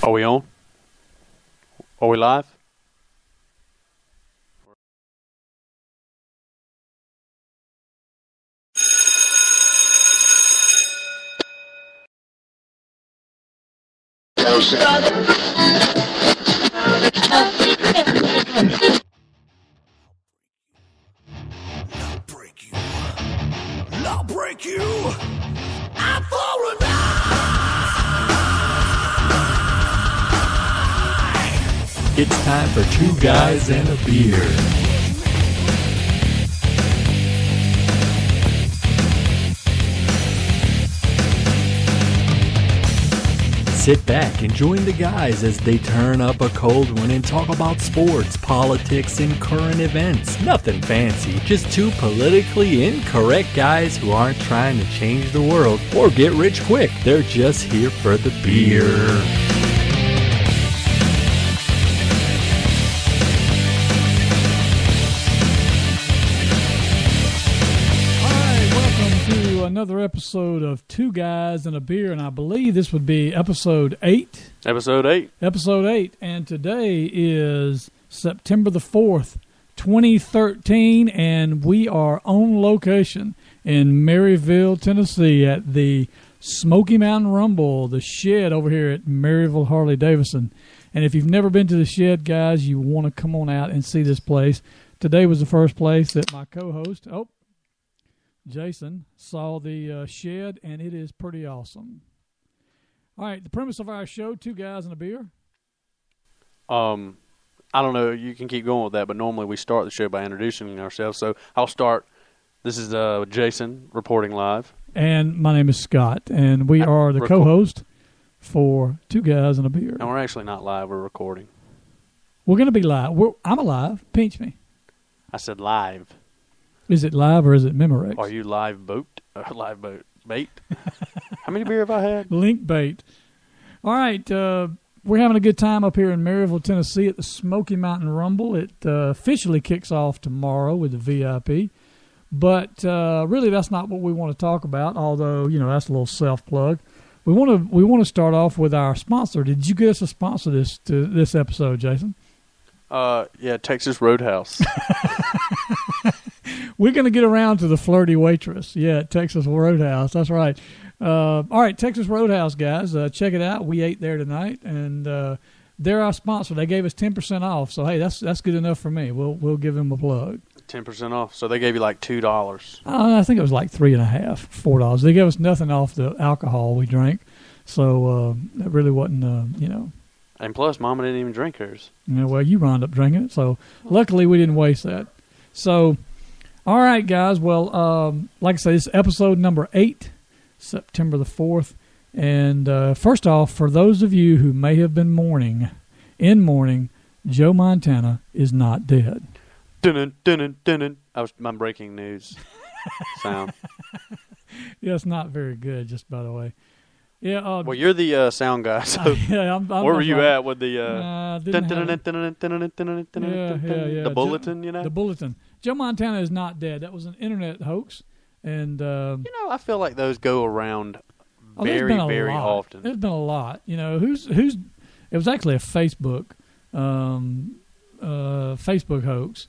Are we on? Are we live? I'll break you. I'm for a night. It's time for Two Guys and a Beer. Sit back and join the guys as they turn up a cold one and talk about sports, politics, and current events. Nothing fancy, just two politically incorrect guys who aren't trying to change the world or get rich quick. They're just here for the beer. Another episode of Two Guys and a Beer, and I believe this would be episode 8. Episode 8. Episode 8, and today is September the 4th, 2013, and we are on location in Maryville, Tennessee at the Smoky Mountain Rumble, the shed over here at Maryville Harley-Davidson. And if you've never been to the shed, guys, you want to come on out and see this place. Today was the first place that my co-host, Jason, saw the shed, and it is pretty awesome. All right, the premise of our show, Two Guys and a Beer. I don't know, you can keep going with that, but normally we start the show by introducing ourselves. So I'll start. This is Jason reporting live. And my name is Scott, and we are the co-host for Two Guys and a Beer. And we're actually not live, we're recording. We're going to be live. I'm alive. Pinch me. I said live. Is it live or is it Memorex? Are you live boat? Live boat. Bait? How many beer have I had? Link bait. All right. We're having a good time up here in Maryville, Tennessee at the Smoky Mountain Rumble. It officially kicks off tomorrow with the VIP. But really that's not what we want to talk about, although, that's a little self-plug. We want to start off with our sponsor. Did you get us a sponsor this episode, Jason? Yeah, Texas Roadhouse. We're going to get around to the flirty waitress. Yeah, Texas Roadhouse. That's right. All right, Texas Roadhouse, guys. Check it out. We ate there tonight, and they're our sponsor. They gave us 10% off. So, hey, that's good enough for me. We'll give them a plug. 10% off. So they gave you like $2. I think it was like $3.50, $4. They gave us nothing off the alcohol we drank. So it really wasn't, And plus, Mama didn't even drink hers. Well, you wound up drinking it. So luckily we didn't waste that. So... all right, guys. Well, like I say, this is episode number 8, September the 4th. And first off, for those of you who may have been mourning, Joe Montana is not dead. Dun dun dun. That was my breaking news sound. Yeah, it's not very good, just by the way. Yeah. Well, you're the sound guy, so yeah, I'm where were you at with the the bulletin? The bulletin. Joe Montana is not dead. That was an internet hoax, and I feel like those go around very often. There's been a lot. Who's? It was actually a Facebook hoax.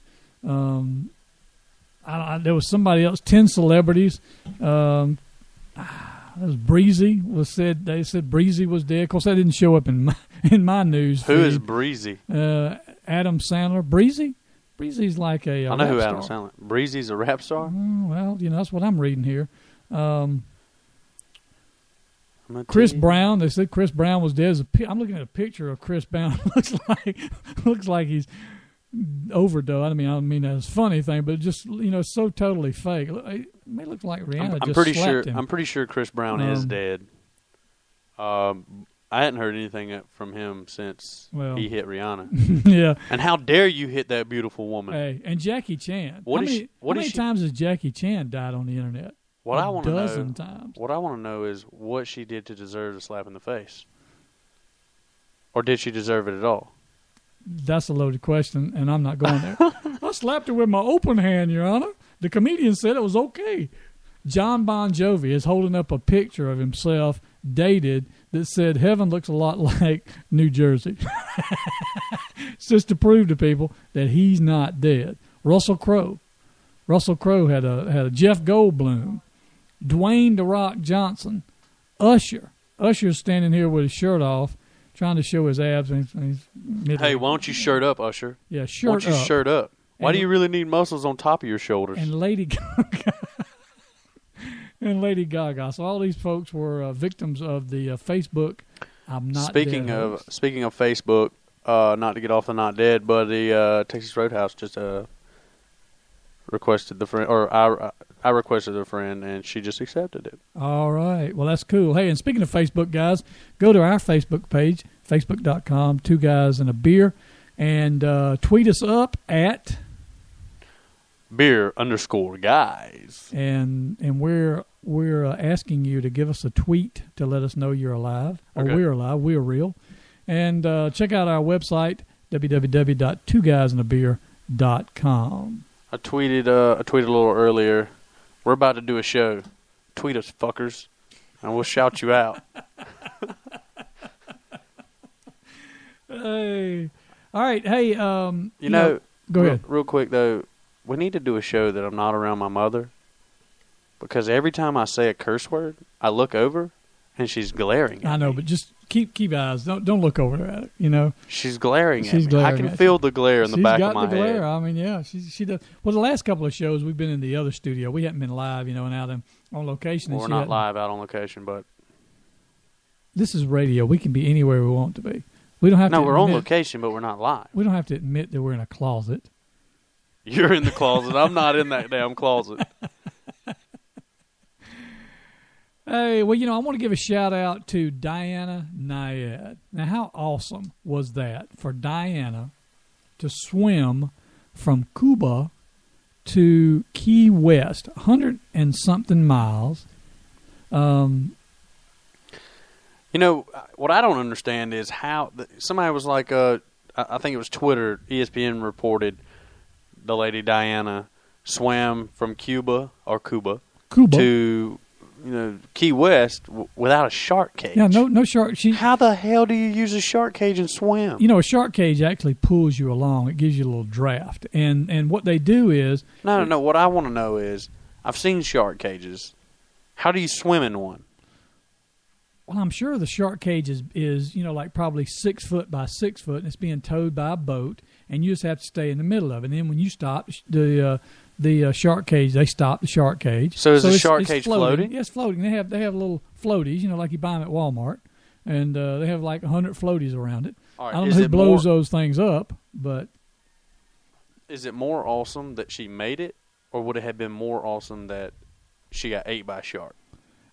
There was somebody else. 10 celebrities. It was Breezy They said Breezy was dead. Of course, that didn't show up in my news. Who is Breezy? Adam Sandler. Breezy's like a I know who rap Adam star. Sandler. Breezy's a rap star. Well, that's what I'm reading here. Chris Brown. They said Chris Brown was dead. I'm looking at a picture of Chris Brown. looks like he's overdosed. I don't mean that's a funny thing, but just so totally fake. It may look like Rihanna. I'm pretty sure Chris Brown is dead. I hadn't heard anything from him since he hit Rihanna. Yeah. And how dare you hit that beautiful woman? Hey, and Jackie Chan. How many times has Jackie Chan died on the internet? What I want to know. A dozen times. What I want to know is what she did to deserve a slap in the face. Or did she deserve it at all? That's a loaded question, and I'm not going there. I slapped her with my open hand, Your Honor. The comedian said it was okay. John Bon Jovi is holding up a picture of himself dated that said heaven looks a lot like New Jersey. It's just to prove to people that he's not dead. Russell Crowe had a Jeff Goldblum, Dwayne "The Rock" Johnson, Usher's standing here with his shirt off, trying to show his abs. Hey, why don't you shirt up, Usher? Yeah, Why shirt don't you up. shirt up? Why And- do you really need muscles on top of your shoulders? And Lady Gaga. And Lady Gaga. So all these folks were victims of the Facebook. I'm not Speaking dead of hoax. Facebook, not to get off the not dead, but the Texas Roadhouse just requested the friend, or I requested a friend, and she just accepted it. All right. Well, that's cool. Hey, and speaking of Facebook, guys, go to our Facebook page, facebook.com, 2 Guys and a Beer, and tweet us up at, Beer_guys. and we're asking you to give us a tweet to let us know you're alive, or Okay. we're alive, we're real. And check out our website, www.twoguysandabeer.com. I tweeted a little earlier. We're about to do a show. Tweet us, fuckers, and we'll shout you out. Hey. All right. Hey, You know, go ahead. Real quick though, we need to do a show that I'm not around my mother, because every time I say a curse word, I look over and she's glaring at I know, me. but just keep eyes. Don't look over at it, you know. She's glaring She's at me. I glaring can at feel the glare in the She's back got of my the glare. head. I mean, yeah, she does. Well, the last couple of shows we've been in the other studio. We hadn't been live, you know, and out on location. Well, we're not live out on location, but This is radio. We can be anywhere we want to be. We don't have to. no, we're on admit- location, but we're not live. We don't have to admit that we're in a closet. You're in the closet. I'm not in that damn closet. Hey, well, you know, I want to give a shout out to Diana Nyad. Now, how awesome was that for Diana to swim from Cuba to Key West, 100 and something miles? You know, what I don't understand is how somebody was like, I think it was Twitter, ESPN reported the lady Diana swam from Cuba to, Key West without a shark cage. Yeah, no shark. How the hell do you use a shark cage and swim? You know, a shark cage actually pulls you along. It gives you a little draft. And what they do is... No. What I want to know is, I've seen shark cages. How do you swim in one? Well, I'm sure the shark cage is like probably 6 foot by 6 foot, and it's being towed by a boat, and you just have to stay in the middle of it. And then when you stop the shark cage, they stop the shark cage. So is the it's- shark it's cage floating? floating? Yeah, it's floating. They have little floaties, like you buy them at Walmart, and they have like 100 floaties around it. All right, I don't is know who it blows more- those things up, but Is it more awesome that she made it, or would it have been more awesome that she got ate by a shark?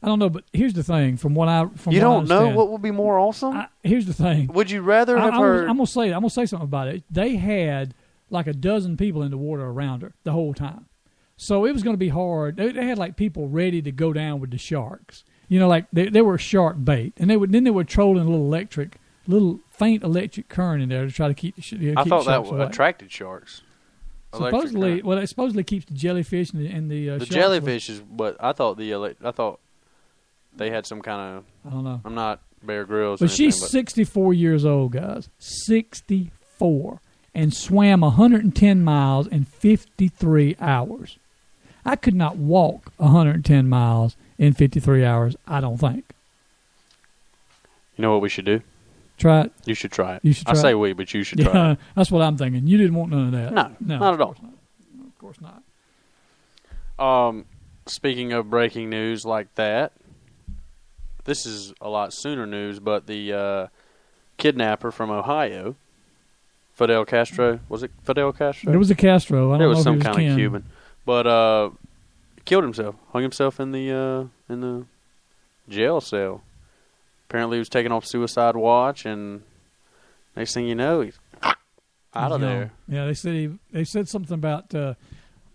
I don't know. But here's the thing: You what I don't know understand- what would be more awesome? Here's the thing. Would you rather have heard? I'm gonna say something about it. They had like a dozen people in the water around her the whole time, so it was going to be hard. They had like people ready to go down with the sharks. Like they were shark bait, and they were trolling a little faint electric current in there to try to keep the I thought that sharks away. attracted sharks. Electric Supposedly, current. well, it supposedly keeps the jellyfish and the the sharks jellyfish is. But I thought they had some kind of. I don't know. I'm not Bear Grylls. But or she's anything, 64 years old, guys. 64. And swam 110 miles in 53 hours. I could not walk 110 miles in 53 hours, I don't think. You know what we should do? Try it. You should try it. You should I try say it. we, but you should try Yeah, it. that's what I'm thinking. You didn't want none of that. No, not at all. Of course not. Speaking of breaking news like that, this is a lot sooner news, but the kidnapper from Ohio, Fidel Castro, was it Fidel Castro? It was a Castro. I don't It know was if some he was kind Ken. of Cuban, but killed himself, hung himself in the jail cell. Apparently, he was taken off suicide watch, and next thing you know, he's out of He's there. gone. Yeah, they said something about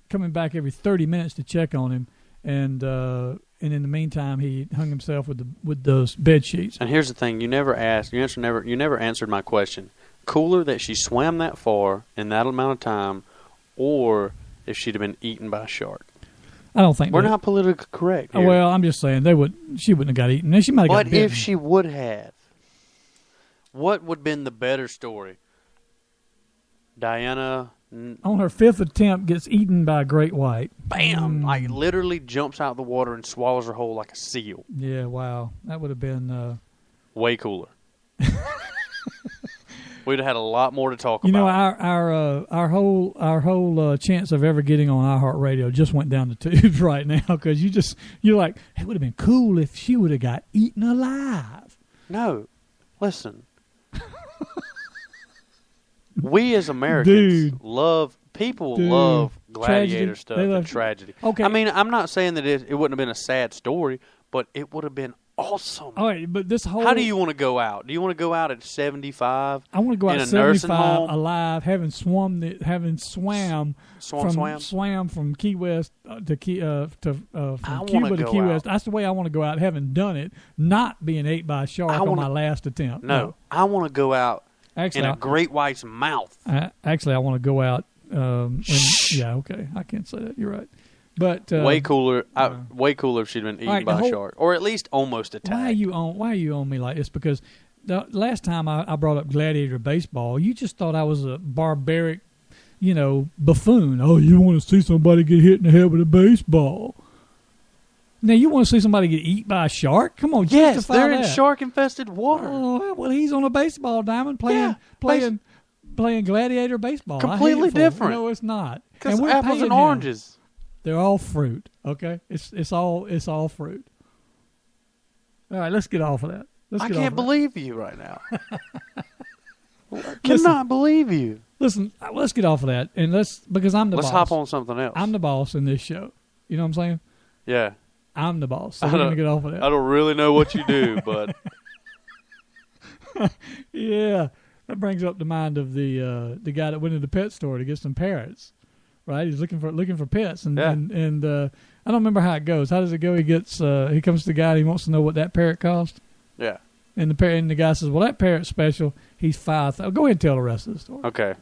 coming back every 30 minutes to check on him, and in the meantime, he hung himself with those bed sheets. And here's the thing: you never answered my question. Cooler that she swam that far in that amount of time, or if she'd have been eaten by a shark. I don't think we're not politically correct here. Well, I'm just saying she wouldn't have got eaten. She might have got What bitten. if she would have? What would have been the better story? Diana, on her 5th attempt, gets eaten by a great white. bam, like literally jumps out the water and swallows her whole like a seal. Yeah, wow. That would have been... Way cooler. We'd have had a lot more to talk You know, about. our whole chance of ever getting on iHeartRadio just went down the tubes right now because you're like, it would have been cool if she would have got eaten alive. No, listen. We as Americans love gladiator tragedy. stuff and tragedy. Okay. I mean, I'm not saying that it wouldn't have been a sad story, but it would have been awesome. All right, but this whole... How do you want to go out? Do you want to go out at 75? I want to go out in at a nursing 75 home? alive, having swam from Key West to from Cuba to Key West. That's the way I want to go out, having done it, not being ate by a shark on my last attempt. No, I want to go out actually, in a great white's mouth. I want to go out. Yeah, okay, I can't say that. You're right. But way cooler if she'd been eaten by a shark, or at least almost attacked. Why are you on me like this? Because the last time I brought up gladiator baseball, you just thought I was a barbaric, buffoon. Oh, you want to see somebody get hit in the head with a baseball? Now you want to see somebody get eaten by a shark? Come on, yes, they're in shark-infested water. Oh, well, he's on a baseball diamond playing gladiator baseball. Completely different. No, it's not. Because apples and oranges. They're all fruit, okay? It's all fruit. All right, let's get off of that. I can't believe you right now. I cannot believe you. Listen, let's get off of that, and because I'm the boss. Let's hop on something else. I'm the boss in this show. You know what I'm saying? Yeah. I'm the boss, so we're going to get off of that. I don't really know what you do, but... Yeah, that brings up the mind of the guy that went to the pet store to get some parrots. Right, he's looking for pets, and I don't remember how it goes. How does it go? He comes to the guy and he wants to know what that parrot cost. Yeah, and the guy says, "Well, that parrot's special. He's $5,000." Go ahead and tell the rest of the story. Okay,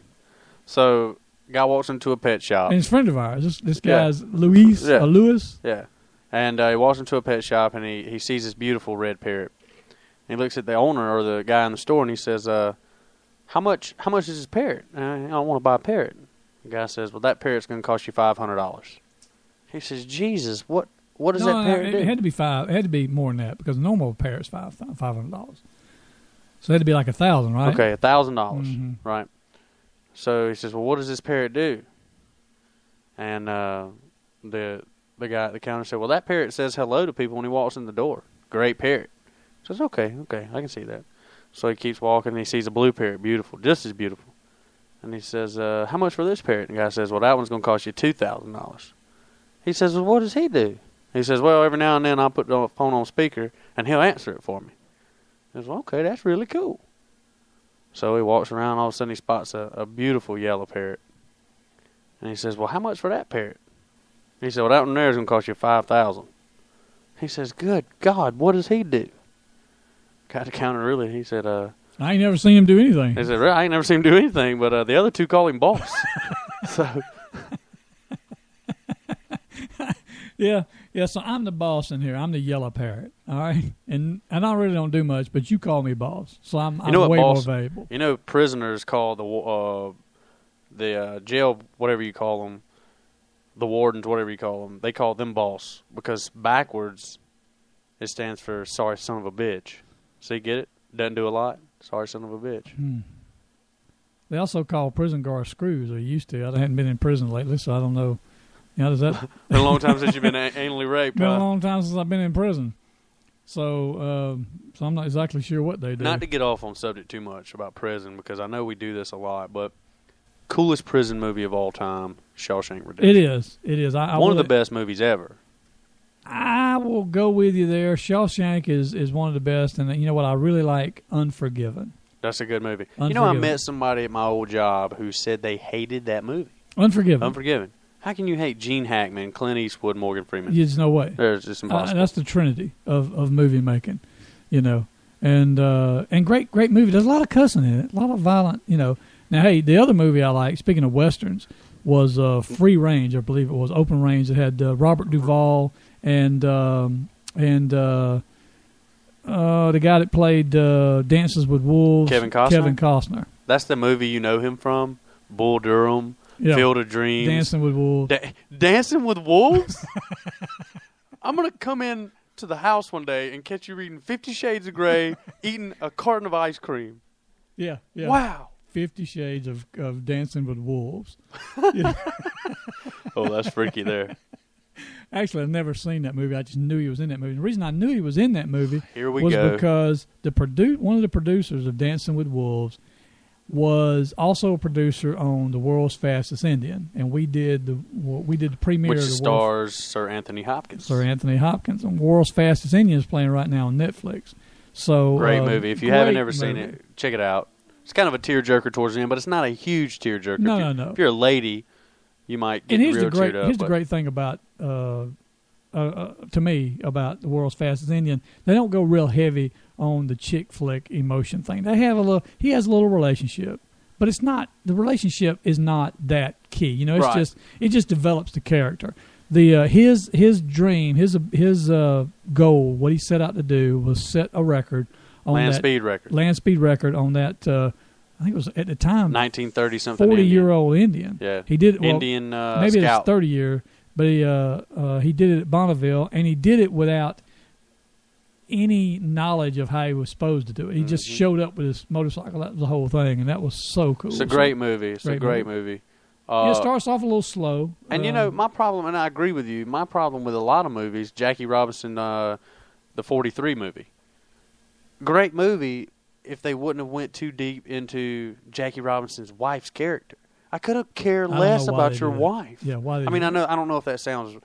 so guy walks into a pet shop, and he's a friend of ours. This guy's Louis. Yeah, and he walks into a pet shop and he sees this beautiful red parrot. And he looks at the owner or the guy in the store and he says, "How much is this parrot? I don't want to buy a parrot." The guy says, "Well, that parrot's going to cost you $500." He says, "Jesus, what does that parrot do?" It had to be It had to be more than that because a normal parrot's $500. So it had to be like $1,000, right? Okay, $1,000, right? So he says, "Well, what does this parrot do?" And the guy at the counter said, "Well, that parrot says hello to people when he walks in the door. Great parrot." He says, "Okay, I can see that." So he keeps walking and he sees a blue parrot, beautiful, just as beautiful. And he says, "How much for this parrot?" And the guy says, "Well, that one's going to cost you $2,000. He says, "Well, what does he do?" He says, "Well, every now and then I'll put the phone on speaker, and he'll answer it for me." He says, "Well, okay, that's really cool." So he walks around, all of a sudden he spots a beautiful yellow parrot. And he says, "Well, how much for that parrot?" He said, "Well, that one there is going to cost you $5,000. He says, "Good God, what does he do?" Got the counter really. He said, I ain't never seen him do anything. He said, "Really, I ain't never seen him do anything, but the other two call him boss." So, yeah. So I'm the boss in here. I'm the yellow parrot. All right, and I really don't do much, but you call me boss, so I'm way more valuable. You know, prisoners call the jail, whatever you call them, the wardens, whatever you call them, they call them boss because backwards it stands for sorry son of a bitch. So you get it? Doesn't do a lot. Sorry, son of a bitch. They also call prison guards screws, or used to. I haven't been in prison lately, so I don't know. Does that? Been a long time since you've been anally raped. Been a long time since I've been in prison. So I'm not exactly sure what they do. Not to get off on subject too much about prison, because I know we do this a lot, but coolest prison movie of all time, Shawshank Redemption. It is. One of the best movies ever. I will go with you there. Shawshank is one of the best, and you know what I really like? Unforgiven. That's a good movie. You know, I met somebody at my old job who said they hated that movie. Unforgiven. How can you hate Gene Hackman, Clint Eastwood, Morgan Freeman? There's no way. There's just impossible. That's the trinity of movie making, and great movie. There's a lot of cussing in it, a lot of violent, Now, hey, the other movie I like, speaking of westerns, was Free Range, I believe it was, open range. It had Robert Duvall and the guy that played Dances with Wolves, Kevin Costner. Kevin Costner. That's the movie you know him from. Bull Durham, Field of Dreams, Dancing with Wolves. Dancing with Wolves. I'm gonna come in to the house one day and catch you reading 50 Shades of Grey, eating a carton of ice cream. Yeah. Wow. 50 Shades of Dancing with Wolves. Oh, that's freaky there. Actually, I've never seen that movie. I just knew he was in that movie. The reason I knew he was in that movie was go. because one of the producers of Dancing with Wolves was also a producer on The World's Fastest Indian, and we did the premiere. Which of the stars Sir Anthony Hopkins. Sir Anthony Hopkins, and World's Fastest Indian is playing right now on Netflix. So great movie. If you haven't ever seen it, check it out. It's kind of a tearjerker towards the end, but it's not a huge tearjerker. No. If you're a lady, you might get real teared up. Here's the great thing about to me about The World's Fastest Indian. They don't go real heavy on the chick flick emotion thing. They have he has a little relationship, but it's not, the relationship is not that key. You know, it's it just develops the character. The his dream, his goal, what he set out to do was set a record on land speed record on that. I think it was at the time 1930 something 40-year-old Indian. Yeah, he did Indian. Maybe Scout. It's 30-year, but he did it at Bonneville, and he did it without any knowledge of how he was supposed to do it. He just showed up with his motorcycle. That was the whole thing, and that was so cool. It's a great movie. It's a great movie. It starts off a little slow. And, you know, my problem, and I agree with you, my problem with a lot of movies, Jackie Robinson, the 43 movie. Great movie if they wouldn't have went too deep into Jackie Robinson's wife's character. I could have cared less about your wife. Yeah, why? I mean, I don't know if that sounds,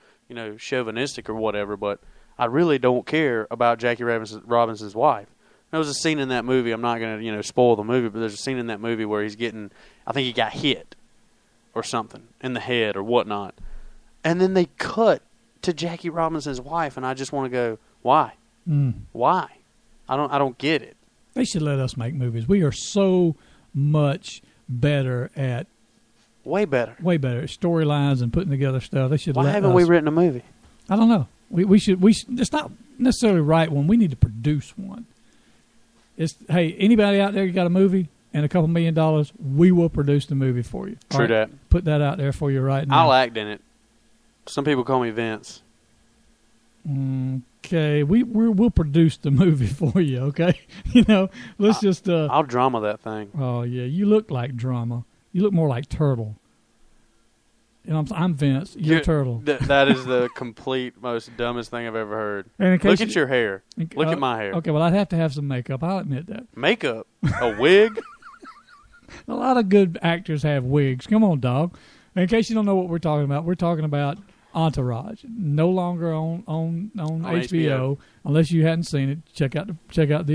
chauvinistic or whatever, but I really don't care about Jackie Robinson's wife. There was a scene in that movie. I'm not going to, spoil the movie, but there's a scene in that movie where I think he got hit or something in the head or whatnot. And then they cut to Jackie Robinson's wife, and I just want to go, why? Why? I don't get it. They should let us make movies. We are so much better at way better at storylines and putting together stuff. They should. Why haven't we written a movie? I don't know. We should. It's not necessarily write one. We need to produce one. Hey, anybody out there, you got a movie and a couple $1 million, we will produce the movie for you. True that. Put that out there for you right now. I'll act in it. Some people call me Vince. Okay, we'll produce the movie for you. Okay, let's just. I'll drama that thing. Oh yeah, you look like drama. You look more like Turtle. I'm Vince. You're Turtle. That is the complete most dumbest thing I've ever heard. Look at your hair. Look at my hair. Okay, well I'd have to have some makeup. I'll admit that. Makeup? A wig? A lot of good actors have wigs. Come on, dog. In case you don't know what we're talking about Entourage. No longer on HBO. Unless you hadn't seen it. Check out the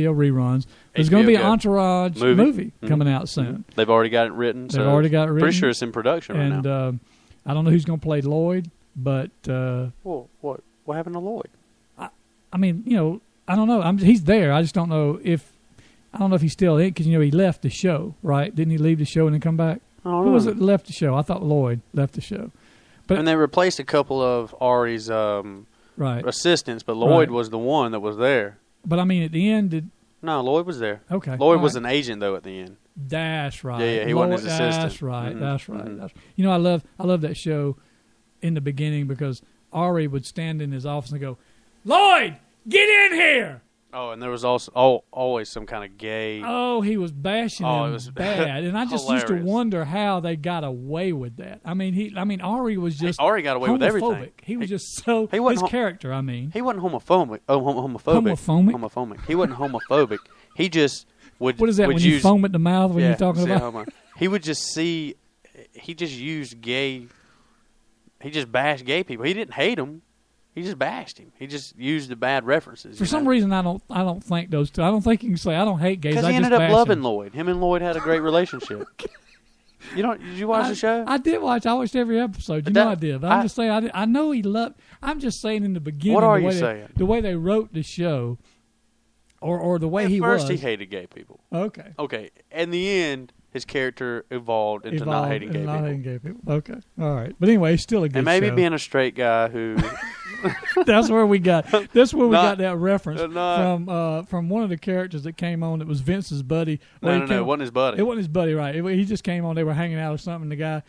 reruns. There's going to be an Entourage movie coming out soon. They've already got it written. Pretty sure it's in production right now. And I don't know who's going to play Lloyd, but well, what happened to Lloyd? I mean, I don't know. He's there. I just don't know if he's still in because he left the show, right? Didn't he leave the show and then come back? Who was it that left the show? I thought Lloyd left the show. And they replaced a couple of Ari's assistants, but Lloyd was the one that was there. But I mean, at the end, no, Lloyd was there. Okay, Lloyd was an agent though at the end. That's right. Yeah, he wasn't his assistant. That's right. That's right. I love that show in the beginning because Ari would stand in his office and go, "Lloyd, get in here." Oh, and there was also always some kind of gay. Oh, he was bashing him it was bad, and I just used to wonder how they got away with that. I mean, Ari was just Ari got away with everything. He was just so his character. I mean, he wasn't homophobic. Homophobic. He wasn't homophobic. He just would. What is that when you foam at the mouth when you're talking about? He would just see. He just used gay. He just bashed gay people. He didn't hate them. He just bashed him. He just used the bad references. For some reason, I don't think those two. I don't think you can say I don't hate gays. Because he ended up loving Lloyd. Him and Lloyd had a great relationship. Did you watch the show? I did watch. I watched every episode. I did. But I'm just saying. I know he loved. I'm just saying in the beginning. What are you saying? The way they wrote the show, or the way At he first was. he hated gay people. Okay. In the end, his character evolved into not hating gay people. Okay, all right. But anyway, it's still a good and maybe show. being a straight guy who. That's where we got. That's where we Not- got that reference from one of the characters that came on. It was Vince's buddy. No, it wasn't his buddy. It wasn't his buddy, right? He just came on. They were hanging out or something. The guy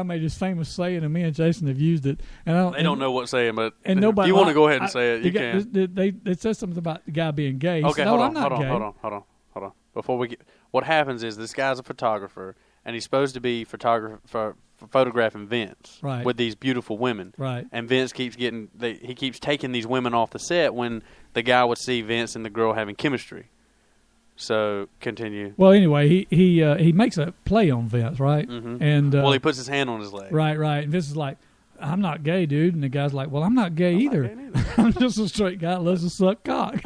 made this famous saying, and me and Jason have used it. And they don't know what saying, but and nobody. If you want to go ahead and say it, you can. They said something about the guy being gay. He okay, said, hold I'm not gay. on. Before we get, what happens is this guy's a photographer, and he's supposed to be for photographing Vince with these beautiful women. Right. And Vince keeps he keeps taking these women off the set when the guy would see Vince and the girl having chemistry. So continue. Well, anyway, he makes a play on Vince, right? Mm-hmm. And he puts his hand on his leg. Right. And Vince is like, I'm not gay, dude. And the guy's like, well, I'm not gay either. I'm just a straight guy that loves to suck cock.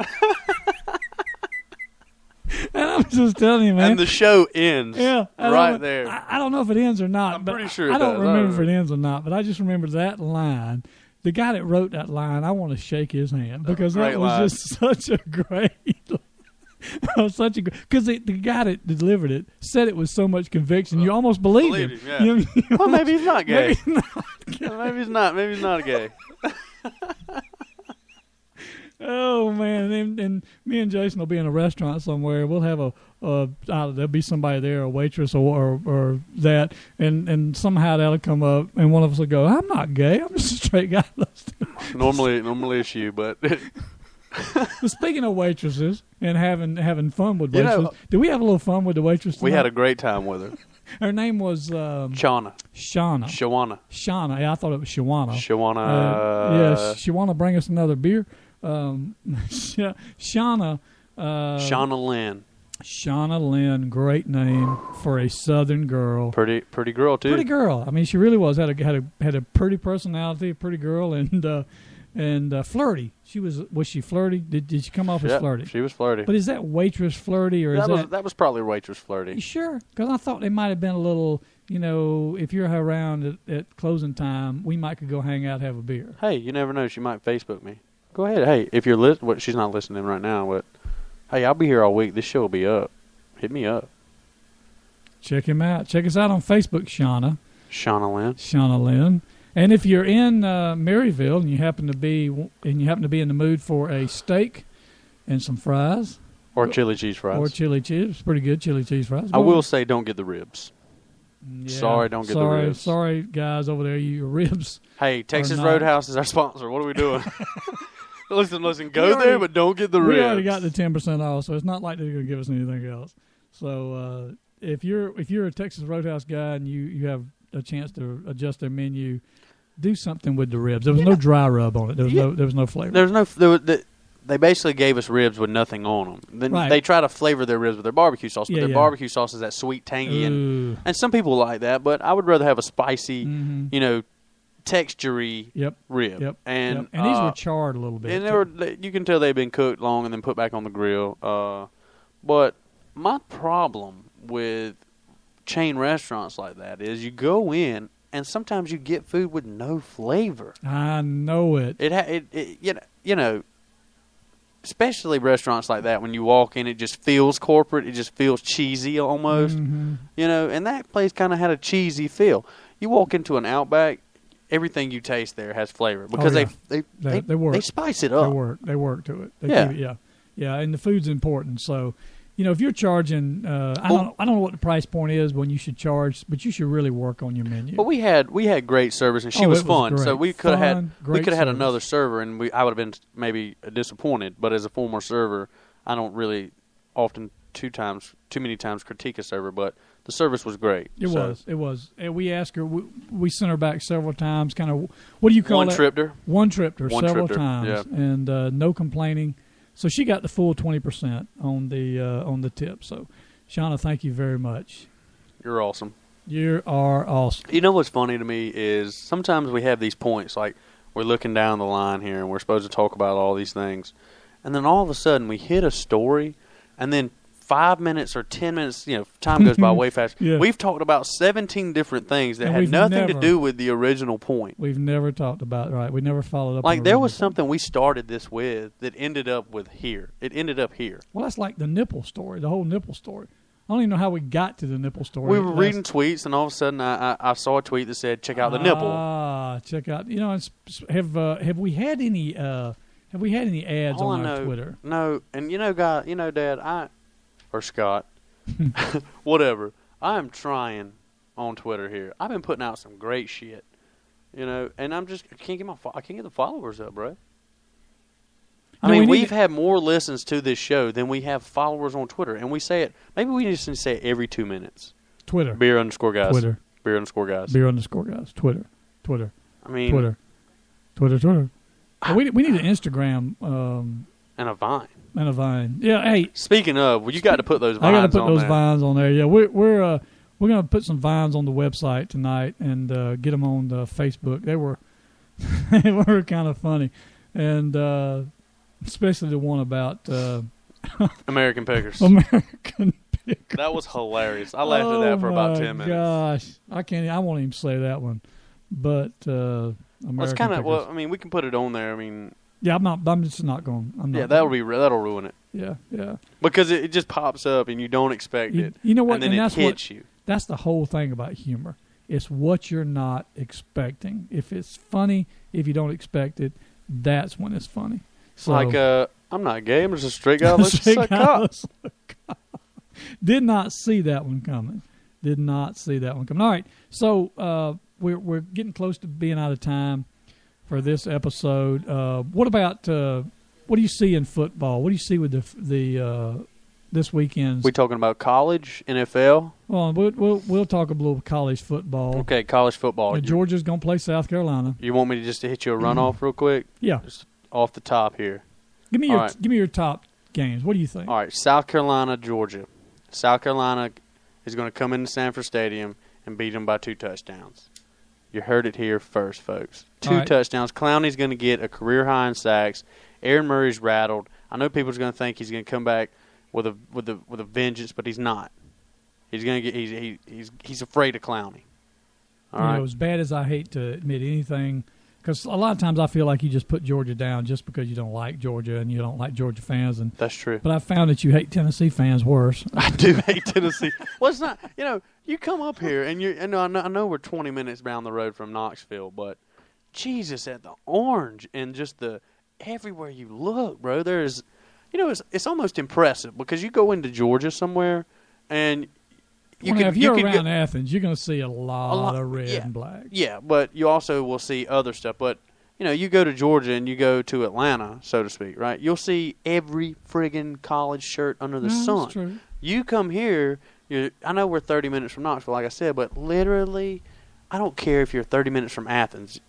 And I'm just telling you, man. And the show ends right there. I don't know if it ends or not. I'm pretty sure it I don't does. remember if it ends or not, but I just remember that line. The guy that wrote that line, I want to shake his hand because that was just such a great because the guy that delivered it said it with so much conviction, you almost believed him. Yeah. Well, maybe he's not gay. Maybe he's not Maybe he's not gay. Oh man! And me and Jason will be in a restaurant somewhere. We'll have there'll be somebody there, a waitress or that, and somehow that'll come up, and one of us will go, "I'm not gay. I'm just a straight guy." Normally it's you, but. Well, speaking of waitresses and having fun with waitresses, did we have a little fun with the waitress tonight? We had a great time with her. Her name was Shauna. Shauna. Yeah, I thought it was Shawana. Shawana. Shawana, bring us another beer. Shauna. Shauna Lynn. Shauna Lynn, great name for a Southern girl. Pretty girl too. Pretty girl. I mean, she really was. Had a pretty personality, a pretty girl, and flirty. Was she flirty? Did she come off as flirty? She was flirty. But is that waitress flirty or that was probably waitress flirty? You sure? Because I thought they might have been a little. If you're around at closing time, we might could go hang out, have a beer. Hey, you never know. She might Facebook me. Go ahead. Hey, if you're she's not listening right now, but hey, I'll be here all week. This show will be up. Hit me up. Check him out. Check us out on Facebook, Shauna. Shauna Lynn. And if you're in Maryville and you happen to be in the mood for a steak and some fries, or chili cheese fries, pretty good chili cheese fries. I will say, don't get the ribs. Yeah, sorry, don't get the ribs. Sorry, guys over there, your ribs. Hey, Texas Roadhouse is our sponsor. What are we doing? Listen, go there, but don't get the ribs. We already got the 10% off, so it's not like they're going to give us anything else. So if you're a Texas Roadhouse guy and you have a chance to adjust their menu, do something with the ribs. There was no dry rub on it. There was no flavor. They basically gave us ribs with nothing on them. Then they try to flavor their ribs with their barbecue sauce, but their barbecue sauce is that sweet, tangy, and some people like that. But I would rather have a spicy, textury rib. Yep. And these were charred a little bit. And you can tell they've been cooked long and then put back on the grill. But my problem with chain restaurants like that is you go in and sometimes you get food with no flavor. I know it. Especially restaurants like that, when you walk in, it just feels corporate. It just feels cheesy almost. Mm-hmm. And that place kind of had a cheesy feel. You walk into an Outback, everything you taste there has flavor because they work. They spice it up. They work to it. Yeah, and the food's important. So, if you're charging, I don't know what the price point is when you should charge, but you should really work on your menu. But we had great service, and she was fun. Great. So we could have had another server, and I would have been maybe disappointed. But as a former server, I don't really often too many times critique a server, but the service was great. It was. And we asked her. We sent her back several times. Kind of, what do you call it? One tripped her several times, and no complaining. So she got the full 20% on the tip. So, Shauna, thank you very much. You're awesome. You are awesome. You know what's funny to me is sometimes we have these points, like we're looking down the line here and we're supposed to talk about all these things, and then all of a sudden we hit a story, and then 5 minutes or 10 minutes, time goes by way fast. Yeah. We've talked about 17 different things that had nothing to do with the original point. We've never talked about We never followed up. Like there was something we started this with that ended up with here. It ended up here. Well, that's like the nipple story, the whole nipple story. don't even know how we got to the nipple story. We were reading tweets, and all of a sudden I saw a tweet that said, "Check out the nipple." Check out. You know, have we had any ads on our Twitter? No, and Dad, or Scott, whatever. I am trying on Twitter here. I've been putting out some great shit, and I can't get the followers up, bro. We've had more listens to this show than we have followers on Twitter, and we say it. Maybe we just need to say it every 2 minutes. Twitter. Beer_guys. Twitter. Beer_guys. Beer_guys. Twitter. Twitter. Twitter. Well, we need an Instagram. And a Vine. Yeah. Hey. Speaking of, you got to put those Vines on I got to put those there. Vines on there. Yeah. We're gonna put some Vines on the website tonight and get them on the Facebook. They were kind of funny, and. Especially the one about American Pickers. American Pickers. That was hilarious. I laughed at that for about 10 minutes. Gosh, I won't even say that one. But American Pickers. We can put it on there. Yeah, I'm just not going. That'll ruin it. Yeah. Because it just pops up and you don't expect it. You know what? And then it hits you. That's the whole thing about humor. It's what you're not expecting. If it's funny, if you don't expect it, that's when it's funny. So, I'm not gay. I'm just a straight guy. Let's suck cock. Did not see that one coming. All right, so we're getting close to being out of time for this episode. What about what do you see in football? What do you see with the this weekend's? We talking about college, NFL? Well, we'll talk a little college football. Okay, college football. Georgia's gonna play South Carolina. You want me to hit you a runoff real quick? Yeah. Just off the top here. Give me your top games. What do you think? All right, South Carolina, Georgia. South Carolina is going to come into Sanford Stadium and beat them by 2 touchdowns. You heard it here first, folks. 2 touchdowns. Clowney's going to get a career high in sacks. Aaron Murray's rattled. I know people's going to think he's going to come back with a vengeance, but he's not. He's going to get he's afraid of Clowney. All right. As bad as I hate to admit anything. Because a lot of times I feel like you just put Georgia down just because you don't like Georgia and you don't like Georgia fans. And that's true. But I found that you hate Tennessee fans worse. I do hate Tennessee. Well, it's not. You come up here and I know we're 20 minutes down the road from Knoxville, but Jesus, at the orange and just the everywhere you look, bro. There's, it's almost impressive because you go into Georgia somewhere and. If you're around Athens, you're going to see a lot of red and black. Yeah, but you also will see other stuff. But, you go to Georgia and you go to Atlanta, so to speak, right? You'll see every friggin' college shirt under the sun. That's true. You come here, I know we're 30 minutes from Knoxville, like I said, but literally, I don't care if you're 30 minutes from Athens.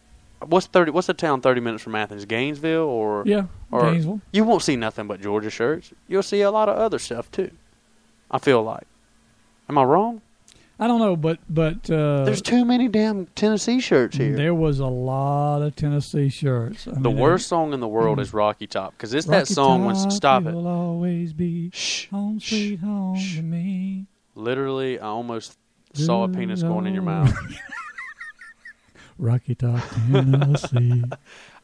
What's the town 30 minutes from Athens? Gainesville or Gainesville. You won't see nothing but Georgia shirts. You'll see a lot of other stuff too. I feel like. Am I wrong? I don't know, but there's too many damn Tennessee shirts here. There was a lot of Tennessee shirts. The worst song in the world is Rocky Top because it's that song when stop it. Will always be home sweet home to me. Literally, I almost saw a penis going in your mouth. Rocky Top, Tennessee.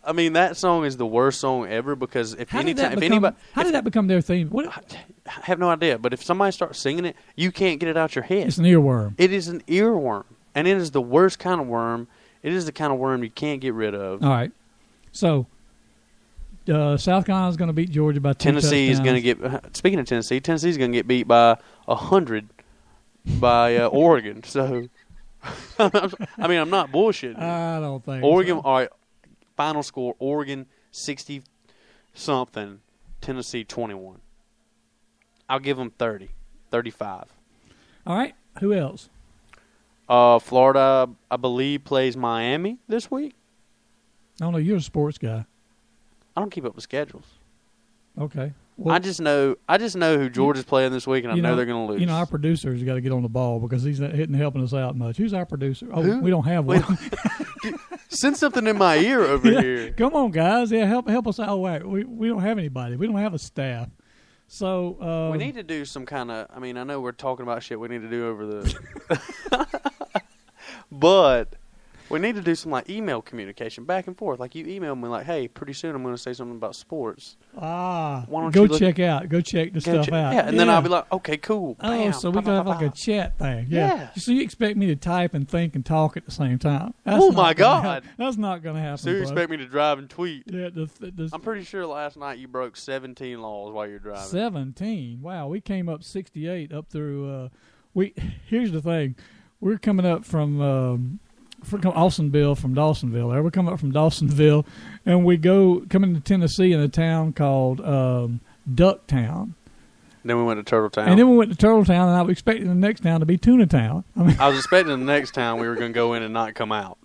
That song is the worst song ever because how did that become their theme? I have no idea, but if somebody starts singing it, you can't get it out your head. It's an earworm. It is an earworm, and it is the worst kind of worm. It is the kind of worm you can't get rid of. All right, so South Carolina is going to beat Georgia by 2 Tennessee touchdowns. is going to get. Speaking of Tennessee, Tennessee's going to get beat by 100 by Oregon. So, I'm not bullshitting. I don't think Oregon. So. All right. Final score, Oregon 60-something, Tennessee 21. I'll give them 30, 35. All right. Who else? Florida, I believe, plays Miami this week. I don't know. You're a sports guy. I don't keep up with schedules. Okay. Well, I just know who Georgia's playing this week, and I know they're going to lose. Our producer's got to get on the ball because he's not helping us out much. Who's our producer? Oh, we don't have one. Send something in my ear over here. Come on, guys. Yeah, help us out. We don't have anybody. We don't have a staff. So we need to do some kind of. I know we're talking about shit we need to do over the. But We need to do some like email communication back and forth. Like you email me like, "Hey, pretty soon I'm going to say something about sports." Why don't you go check the stuff out. Yeah, and then I'll be like, "Okay, cool." Bam, so we can have like a chat thing. Yeah. So you expect me to type and think and talk at the same time? Oh my God, that's not going to happen. So you expect me to drive and tweet? Yeah. I'm pretty sure last night you broke 17 laws while you're driving. 17. Wow, we came up 68 up through. Here's the thing, we're coming up from Austinville, from Dawsonville. We're coming up from Dawsonville, and we come into Tennessee in a town called Ducktown. Then we went to Turtletown. And then we went to Turtletown, and I was expecting the next town to be Tuna Town. I was expecting the next town we were going to go in and not come out.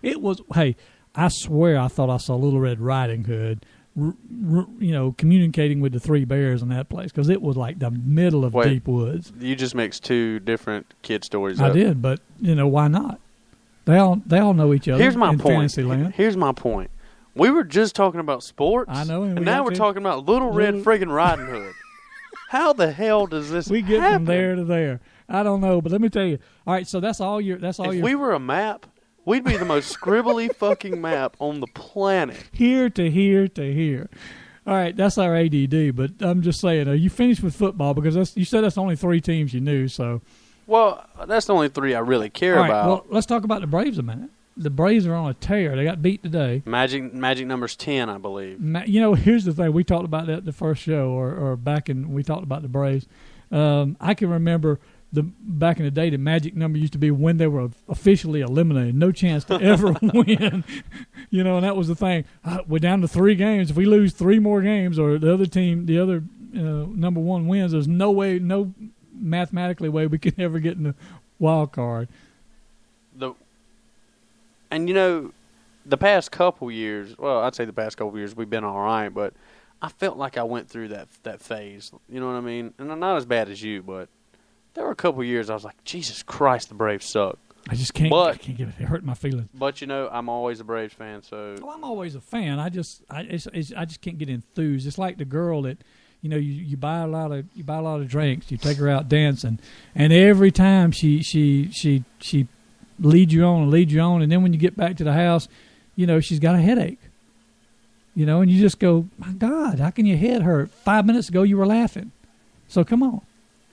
It was, hey, I swear I thought I saw Little Red Riding Hood, communicating with the three bears in that place, because it was like the middle of deep woods. You just mixed two different kid stories I up. did, but, why not? They all know each other. Here's my in point. Fantasyland. Here's my point. We were just talking about sports. I know, and now we're talking about Little Red friggin' Riding Hood. How the hell does this We get happen? from there to there. I don't know, but let me tell you. All right, so that's all your. If we were a map, we'd be the most scribbly fucking map on the planet. Here to here to here. All right, that's our ADD. But I'm just saying, you finished with football because you said that's only 3 teams you knew. So. Well, that's the only 3 I really care about. Well, let's talk about the Braves a minute. The Braves are on a tear. They got beat today. Magic number's 10, I believe. Here's the thing. We talked about that the first show, or back in we talked about the Braves. I can remember back in the day, the magic number used to be when they were officially eliminated, no chance to ever win. And that was the thing. We're down to 3 games. If we lose 3 more games, or the other number 1 wins, there's no mathematically way we could ever get in the wild card. And the past couple years, well, I'd say the past couple years we've been all right, but I felt like I went through that phase. You know what I mean? And I'm not as bad as you, but there were a couple years I was like, Jesus Christ, the Braves suck. I just can't. I can't get it. It hurt my feelings. But I'm always a Braves fan, so. Well, I'm always a fan. I just can't get enthused. It's like the girl that. You buy a lot of drinks. You take her out dancing, and every time she leads you on, and then when you get back to the house, she's got a headache. And you just go, my God, how can your head hurt? 5 minutes ago you were laughing, so come on.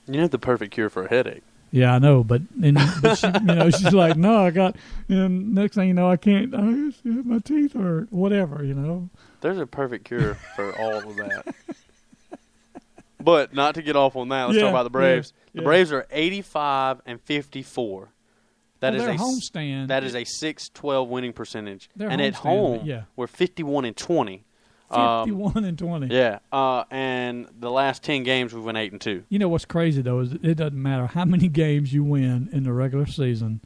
The perfect cure for a headache. Yeah, I know, but she, she's like, no, I got. And next thing you know, I can't. My teeth hurt. Whatever, There's a perfect cure for all of that. But not to get off on that, let's talk about the Braves. The Braves are 85-54. That is a homestand. That is a 6-12 winning percentage. And at home, we're 51-20. 51-20. Yeah. And the last 10 games we've won 8-2. You know what's crazy though is it doesn't matter how many games you win in the regular season.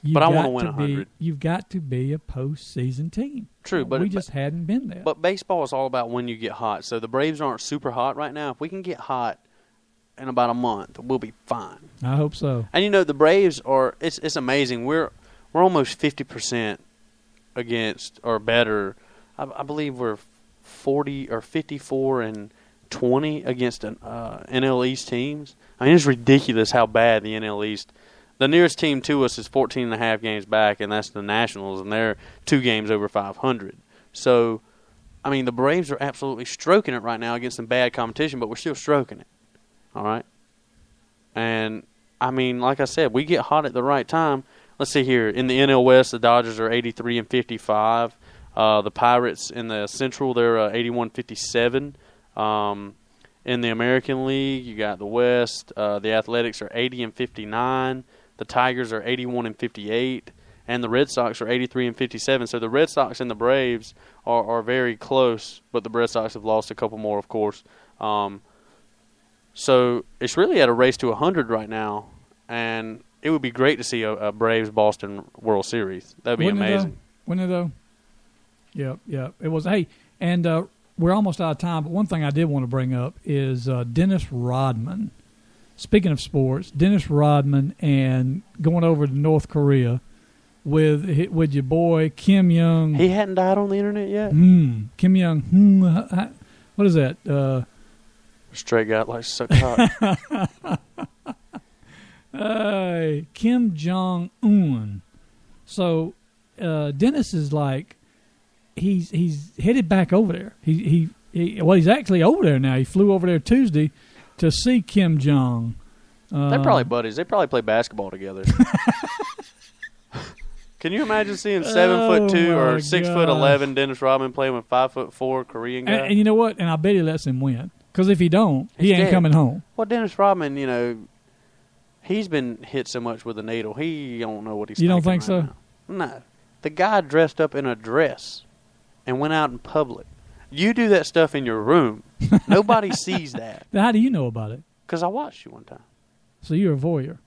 But I want to win 100. You've got to be a postseason team. True, but we just hadn't been there. But baseball is all about when you get hot. So the Braves aren't super hot right now. If we can get hot in about a month, we'll be fine. I hope so. And the Braves are. It's amazing. We're almost 50% against or better. I believe we're 40 or 54-20 against NL East teams. I mean, it's ridiculous how bad the NL East. The nearest team to us is 14.5 games back, and that's the Nationals, and they're 2 games over 500. So, I mean, the Braves are absolutely stroking it right now against some bad competition, but we're still stroking it. All right? And, I mean, like I said, we get hot at the right time. Let's see here. In the NL West, the Dodgers are 83-55. The Pirates in the Central, they're 81-57. In the American League, you got the West. The Athletics are 80-59. The Tigers are 81-58, and the Red Sox are 83-57. So the Red Sox and the Braves are very close, but the Red Sox have lost a couple more, of course. So it's really at a race to 100 right now, and it would be great to see a Braves-Boston World Series. That would be amazing. Wouldn't it, though? Yep. It was. Hey, and we're almost out of time, but one thing I did want to bring up is Dennis Rodman. Speaking of sports, Dennis Rodman and going over to North Korea with your boy Kim Young. He hadn't died on the internet yet? Kim Young. What is that? Straight guy like suck hot. Kim Jong-un. So Dennis is like he's headed back over there. He's actually over there now. He flew over there Tuesday to see Kim Jong. They're probably buddies. They probably play basketball together. Can you imagine seeing 7'2" or 6'11" Dennis Rodman playing with 5'4" Korean guy? And you know what? And I bet he lets him win. Because if he don't, he ain't coming home. Well, Dennis Rodman, he's been hit so much with a needle. He don't know what he's. You don't think right so? Now. No. The guy dressed up in a dress and went out in public. You do that stuff in your room. Nobody sees that. How do you know about it? Because I watched you one time. So you're a voyeur.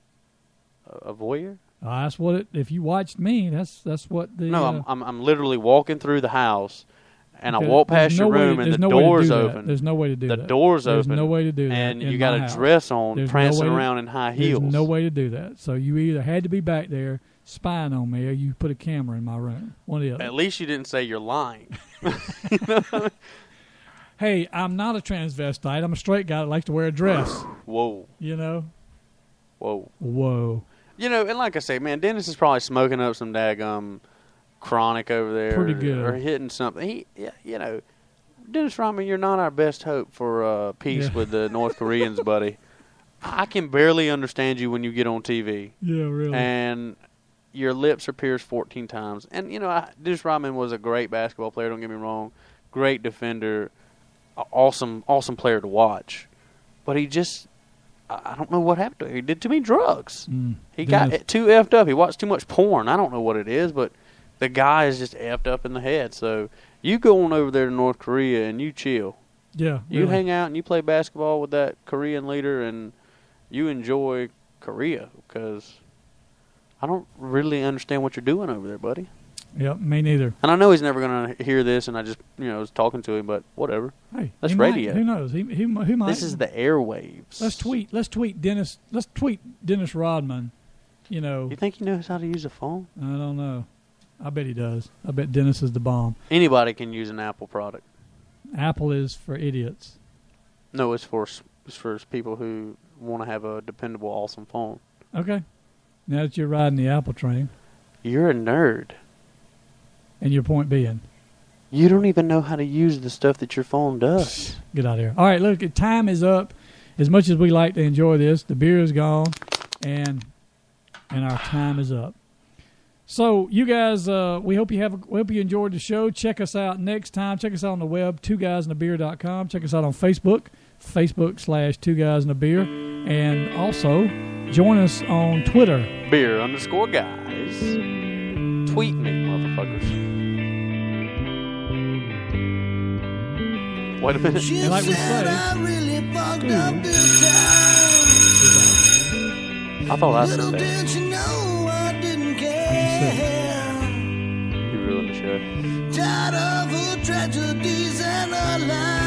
A voyeur? That's what it. If you watched me, that's what the. No, I'm literally walking through the house, and I walk past your room, and the door's open. There's no way to do that. The door's open. There's no way to do that. And you got a dress on, prancing around in high heels. There's no way to do that. So you either had to be back there spying on me, or you put a camera in my room. One of the other. At least you didn't say you're lying. Hey, I'm not a transvestite. I'm a straight guy that likes to wear a dress. Whoa. Whoa. And like I say, man, Dennis is probably smoking up some daggum chronic over there. Pretty good. Or hitting something. Dennis Rodman, you're not our best hope for peace with the North Koreans, buddy. I can barely understand you when you get on TV. Yeah, really. And your lips are pierced 14 times. And, Dennis Rodman was a great basketball player, don't get me wrong. Great defender. Awesome player to watch. But he just... I don't know what happened to him. He did too many drugs. He got too effed up. He watched too much porn. I don't know what it is, but the guy is just effed up in the head. So you go on over there to North Korea and you chill. Yeah. You really. hang out and you play basketball with that Korean leader and you enjoy Korea because I don't really understand what you're doing over there, buddy. Yep, me neither. And I know he's never going to hear this, and I just, was talking to him, but whatever. Hey, that's radio. Who knows? He might. This is the airwaves. Let's tweet Dennis. Let's tweet Dennis Rodman. You think he knows how to use a phone? I don't know. I bet he does. I bet Dennis is the bomb. Anybody can use an Apple product. Apple is for idiots. No, it's for people who want to have a dependable, awesome phone. Okay. Now that you're riding the Apple train. You're a nerd. And your point being? You don't even know how to use the stuff that your phone does. Get out of here. All right, look, time is up. As much as we like to enjoy this, the beer is gone, and our time is up. So, you guys, we hope you enjoyed the show. Check us out next time. Check us out on the web, twoguysandabeer.com. Check us out on Facebook, Facebook/twoguysandabeer. And also, join us on Twitter. Beer_guys. Tweet me, motherfuckers. Wait a minute. And like we say, I thought I said that. You ruined the show. Tired of her tragedies and her lies.